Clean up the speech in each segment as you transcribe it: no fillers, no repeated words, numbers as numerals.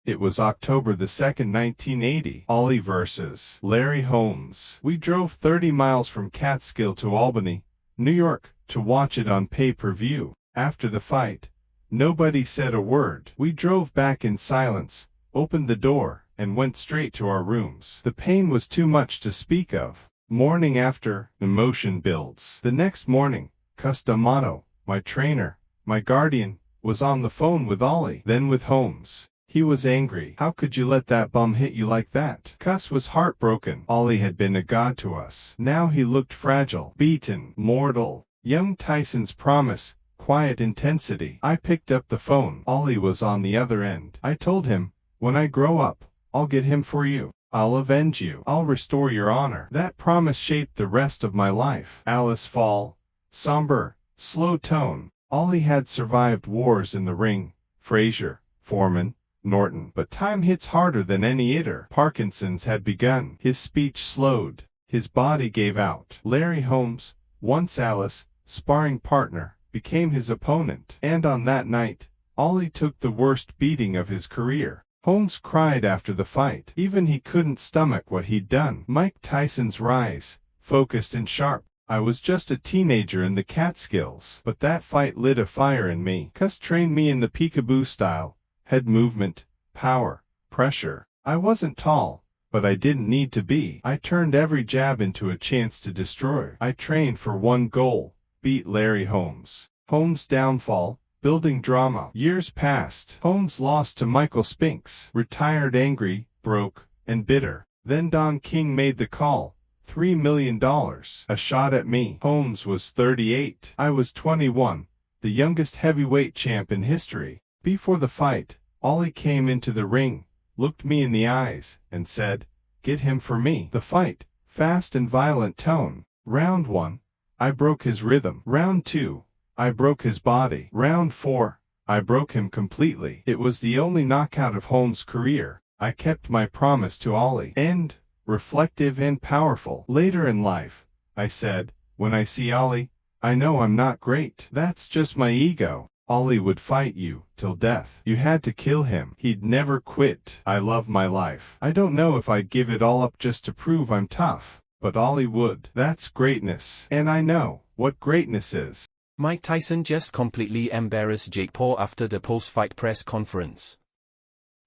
It was October the 2nd, 1980. Ollie versus Larry Holmes. We drove 30 miles from Catskill to Albany, New York, to watch it on pay-per-view. After the fight, nobody said a word. We drove back in silence, opened the door, and went straight to our rooms. The pain was too much to speak of. Morning after, emotion builds. The next morning, Cus D'Amato, my trainer, my guardian, was on the phone with Ollie, then with Holmes. He was angry. How could you let that bum hit you like that? Cus was heartbroken. Ollie had been a god to us. Now he looked fragile, beaten, mortal. Young Tyson's promise, quiet intensity. I picked up the phone. Ollie was on the other end. I told him, when I grow up, I'll get him for you. I'll avenge you. I'll restore your honor. That promise shaped the rest of my life. Alice Fall. Somber, slow tone. Ollie had survived wars in the ring. Frazier, Foreman, Norton. But time hits harder than any hitter. Parkinson's had begun. His speech slowed. His body gave out. Larry Holmes, once Alice's sparring partner, became his opponent. And on that night, Ollie took the worst beating of his career. Holmes cried after the fight. Even he couldn't stomach what he'd done. Mike Tyson's rise, focused and sharp. I was just a teenager in the Catskills. But that fight lit a fire in me. Cus trained me in the peekaboo style. Head movement, power, pressure. I wasn't tall, but I didn't need to be. I turned every jab into a chance to destroy. I trained for one goal, beat Larry Holmes. Holmes' downfall, building drama. Years passed. Holmes lost to Michael Spinks. Retired angry, broke, and bitter. Then Don King made the call. $3 million. A shot at me. Holmes was 38. I was 21, the youngest heavyweight champ in history. Before the fight, Ollie came into the ring, looked me in the eyes, and said, "Get him for me." The fight, fast and violent tone. Round 1, I broke his rhythm. Round 2, I broke his body. Round 4, I broke him completely. It was the only knockout of Holmes' career. I kept my promise to Ollie. End. Reflective and powerful. Later in life, I said, when I see Ollie, I know I'm not great. That's just my ego. Ollie would fight you, till death. You had to kill him. He'd never quit. I love my life. I don't know if I'd give it all up just to prove I'm tough, but Ollie would. That's greatness. And I know what greatness is. Mike Tyson just completely embarrassed Jake Paul after the post-fight press conference.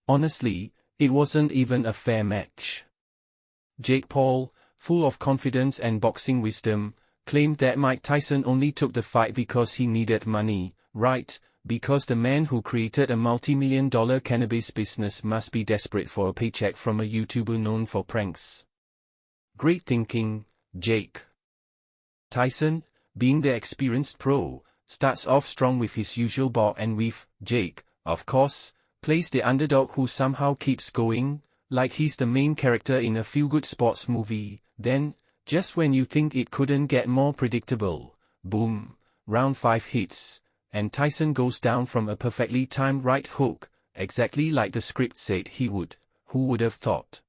Honestly, it wasn't even a fair match. Jake Paul, full of confidence and boxing wisdom, claimed that Mike Tyson only took the fight because he needed money. Right, because the man who created a multi-million-dollar cannabis business must be desperate for a paycheck from a YouTuber known for pranks. Great thinking, Jake. Tyson, being the experienced pro, starts off strong with his usual bob and weave. Jake, of course, plays the underdog who somehow keeps going, like he's the main character in a feel-good sports movie. Then, just when you think it couldn't get more predictable, boom, round 5 hits. And Tyson goes down from a perfectly timed right hook, exactly like the script said he would. Who would have thought?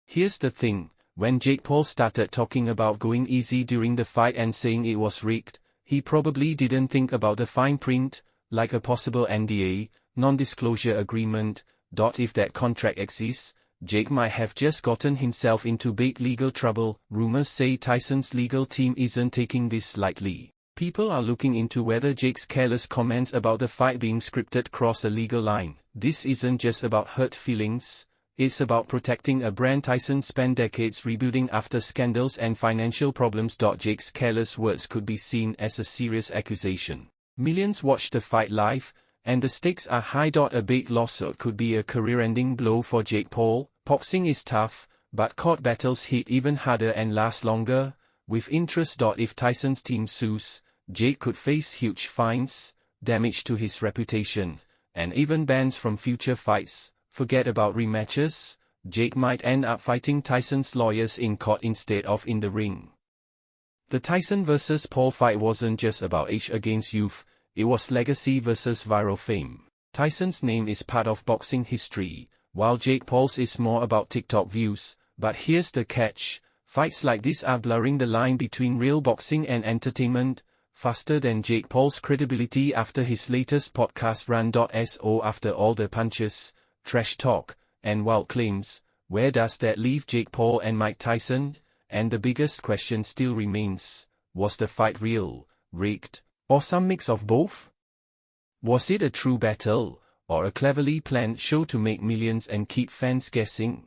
Here's the thing, when Jake Paul started talking about going easy during the fight and saying it was rigged, he probably didn't think about the fine print, like a possible NDA, non-disclosure agreement. If that contract exists, Jake might have just gotten himself into big legal trouble. Rumors say Tyson's legal team isn't taking this lightly. People are looking into whether Jake's careless comments about the fight being scripted cross a legal line. This isn't just about hurt feelings, it's about protecting a brand Tyson spent decades rebuilding after scandals and financial problems. Jake's careless words could be seen as a serious accusation. Millions watched the fight live, and the stakes are high. A big lawsuit could be a career-ending blow for Jake Paul. Boxing is tough, but court battles hit even harder and last longer. With interest. If Tyson's team sues, Jake could face huge fines, damage to his reputation, and even bans from future fights. Forget about rematches, Jake might end up fighting Tyson's lawyers in court instead of in the ring. The Tyson vs. Paul fight wasn't just about age against youth, it was legacy versus viral fame. Tyson's name is part of boxing history, while Jake Paul's is more about TikTok views. But here's the catch, fights like this are blurring the line between real boxing and entertainment, faster than Jake Paul's credibility after his latest podcast run. So after all the punches, trash talk, and wild claims. Where does that leave Jake Paul and Mike Tyson? And the biggest question still remains, was the fight real, rigged, or some mix of both? Was it a true battle, or a cleverly planned show to make millions and keep fans guessing?